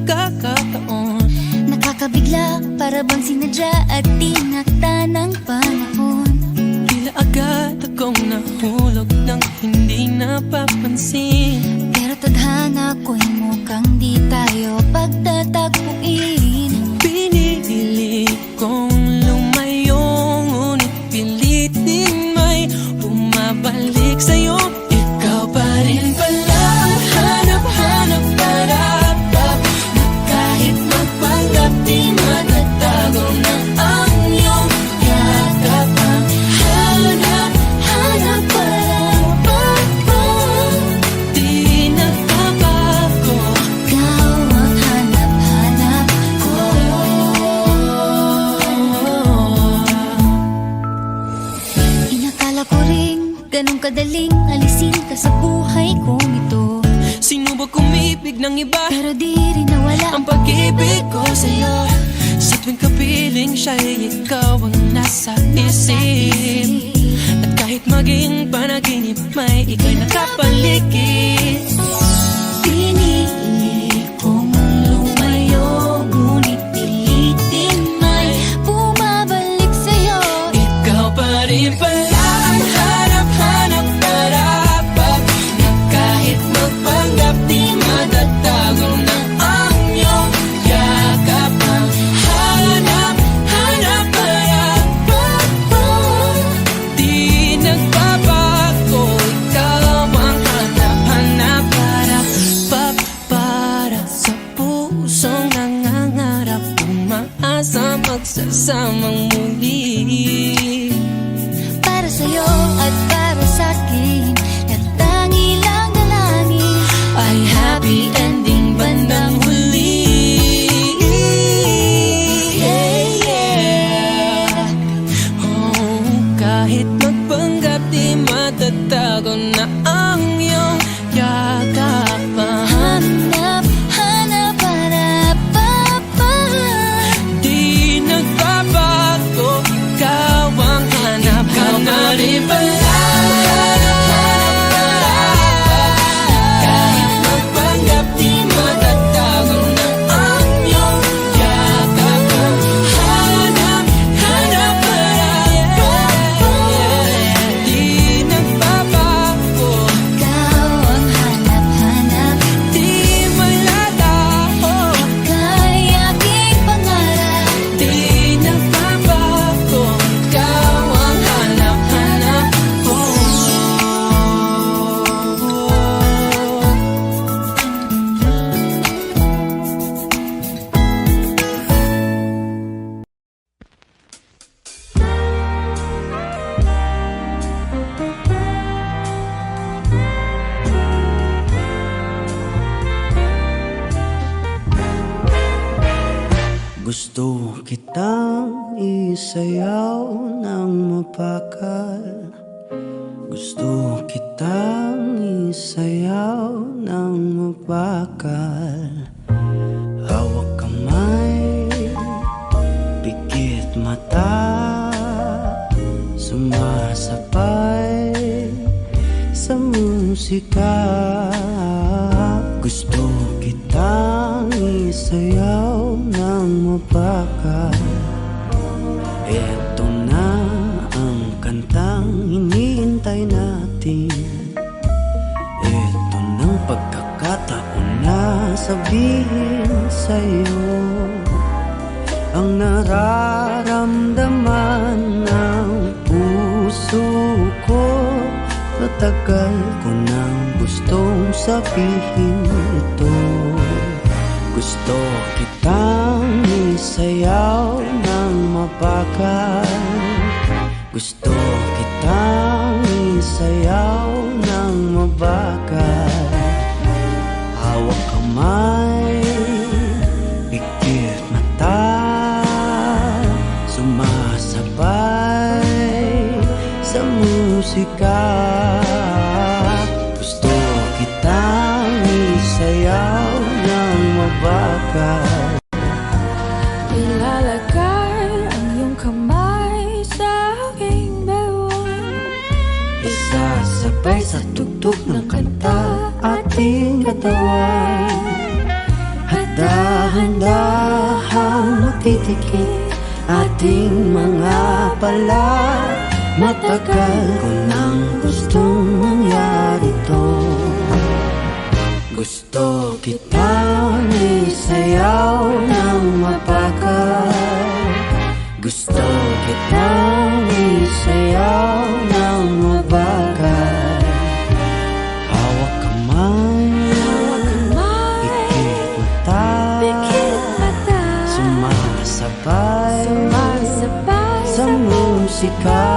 pagkakataon. Nakakabigla, para bang sinadya at tinakda ng panahon. Tila agad akong nahulog nang hindi napapansin. Pero tadhana ko'y mukhang di tayo pagtatagpuin. Pinili kong lumayo, ngunit pilitin may bumabalik sa'yo. Ikaw pa rin pala, hanap-hanap para-pap, na kahit magpanggap di matatago na ang iyong yakap. Ang hanap-hanap para-pap, di nagbabago. Ikaw ang hanap-hanap ko. Inakala ko ring ganun kadaling alisin ka sa buhay kong ito. Sinubok umibig ng iba, Pero di rin nawala ang pag-ibig ko sa'yo. Sa tuwing kapiling siya'y ikaw ang nasa isip. At kahit maging panaginip, may ika'y nakapaligid. Pinili kong lumayo, ngunit pilitin may bumabalik sa'yo. Ikaw pa rin pala ang hanap-hanap para-pap, na kahit magpanggap di matatago na ang iyong yakap. Ang hanap-hanap para-pap, di nagbabago. Ikaw ang hanap-hanap para-pap, para sa pusong nangangarap, umaasa magsasamang muli. Para sa'yo at para sa'kin, natangi lang dalangin Ay happy ending bandang huli. Yeah, yeah. Oh, kahit magpanggap di matatago na ang iyong yakap. hanap-hanap para-papa. Di nagbabago, ikaw ang hanap-hanap. Rin pala, kahit magpanggap di matatago na ang iyong yakap. Hanap-hanap para-papa, di nagbabago, Ikaw ang hanap-hanap, di malalaho, ika'y aking pangarap. di nagbabago. Ikaw ang hanap-hanap ko. Gusto kitang isayaw ng mapakal. Gusto kitang isayaw ng mapakal. Hawak kamay, pikit mata, sumasabay sa musika. Gusto kitang isayaw ng mapakal. Eto na ang kantang hinihintay natin. Eto ng pagkakataon na sabihin sa'yo ang nararamdaman ng puso ko. Matagal ko nang gustong sabihin ito. Gusto kitang isayaw ng mapakal. Gusto kitang isayaw ng mabakal. Hawak kamay, pikit mata, sumasabay sa musika. Gusto kitang isayaw ng mabakal. Ilalagay ang iyong kamay sa aking bewang. Isasabay sa tugtog ng kanta ating katawan. Handa Dahan-dahang matitikit ating mga pala. Matagal ko nang gustong mangyari to. Gusto kitang isayaw ng mapagal. Gusto kitang isayaw ng mabagal. Hawak kamay, pikit mata, sumasabay sa musika.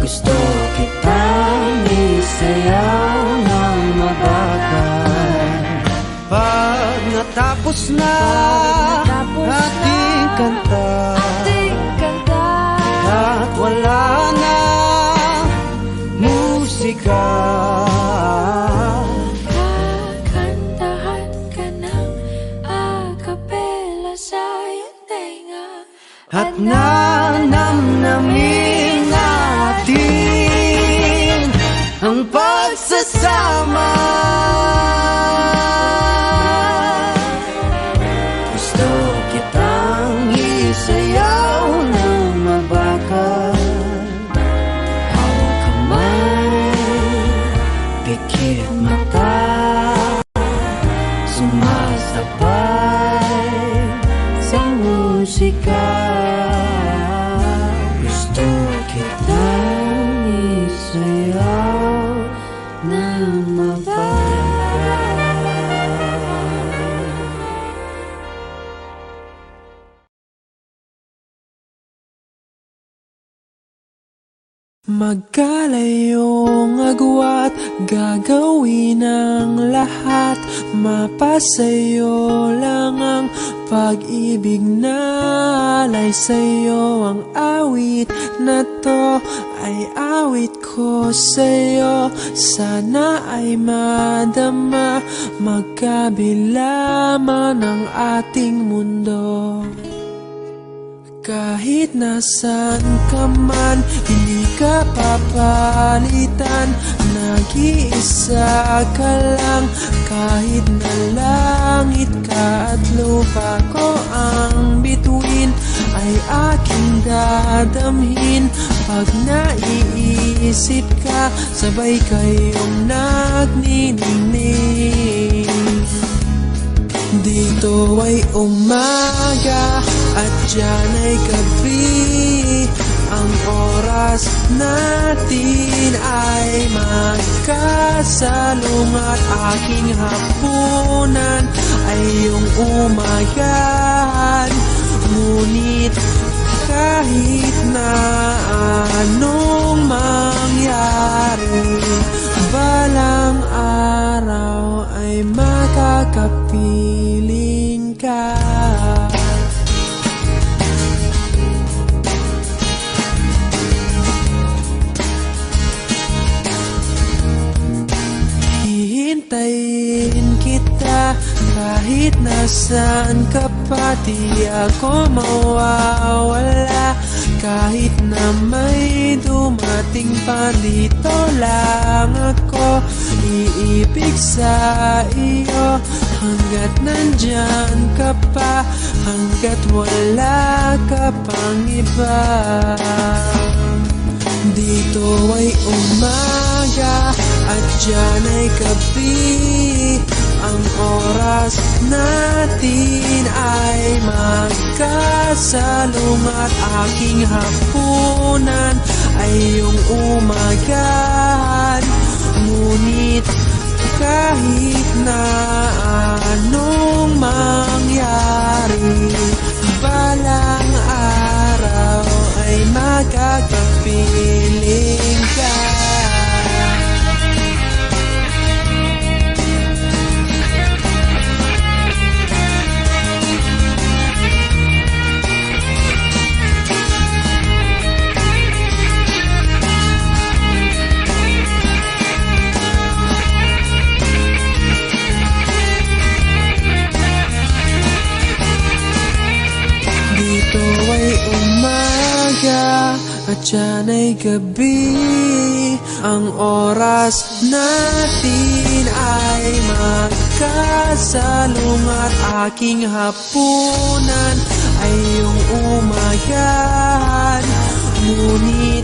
Gusto kitang isayaw ng mabagal. Pag natapos na ating kanta, at wala na musika, kakantahan ka ng acapella sa iyong tenga. at nanamnamin natin ang pagsasama. Gusto kitang isayaw ng mabagal. Hawak kamay, pikit mata, sumasabay sa musika. Gusto kitang isayaw ng mabagal. Magkalayong agwat, gagawin ang lahat. Mapasayo lang ang pag-ibig na alay sa'yo. Ang awit na to ay awit ko sa'yo. Sana ay madama, magkabila man ang ating mundo. Kahit nasan ka man, hindi ka papalitan. Nag-iisa ka lang, kahit na langit ka at lupa ko ang bituin, ay aking dadamhin. Pag naiisip ka, sabay kayong nagniningning. Dito ay umaga at diyan ay gabi. Ang oras natin ay magkasalungat. Aking hapunan ay iyong umagahan. Ngunit kahit na anong mangyari, balang araw ay makakapiling ka. Hihintayin kita kahit nasaan ka pa. Di ako mawawala kahit na may dumating pa. Dito lang ako iibig sa iyo hanggat nandyan ka pa, hanggat wala ka pang iba. Dito ay umaga at diyan ay gabi. Ang oras natin ay magkasalungat. Aking hapunan ay iyong umagahan. Ngunit kahit na anong mangyari, balang araw ay magkakapiling ka. Dito ay umaga at diyan ay gabi. Ang oras natin ay magkasalungat. magkasalungat. Aking hapunan ay iyong umagahan. Ngunit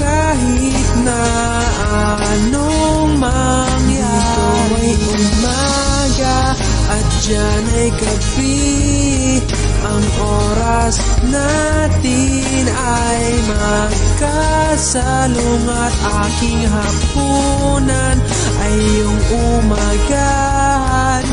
kahit na anong mangyari, dito ay umaga at dyan ay gabi. Ang oras natin ay magkasalungat. Aking hapunan ay iyong umagahan.